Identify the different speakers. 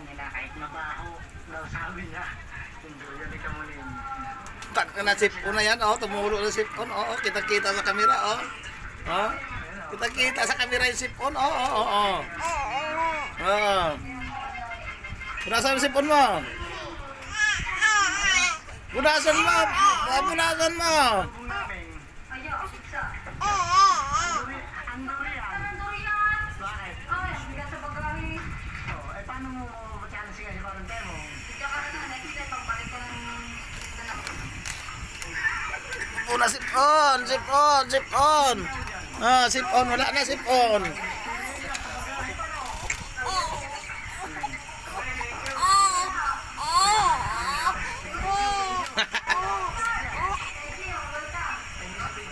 Speaker 1: niya na kahit mabaho daw sabi niya. Hindi yun ikamunin.
Speaker 2: Tak na sipon na yan, oh, tumulo na sipon, oh, kita-kita sa kamera, oh. Oh. Kita-kita sa kamera yung sipon, oh, oh, oh, oh. Oh. Punasan yung sipon mo. Punasan mo. Punasan mo.
Speaker 1: Ayaw, siksa. Ang durian. Bakit? Oh, eh paano mo magkano siya si Parante mo?
Speaker 2: Puna sipon, sipon, sipon. Ah, sipon, wala na sipon.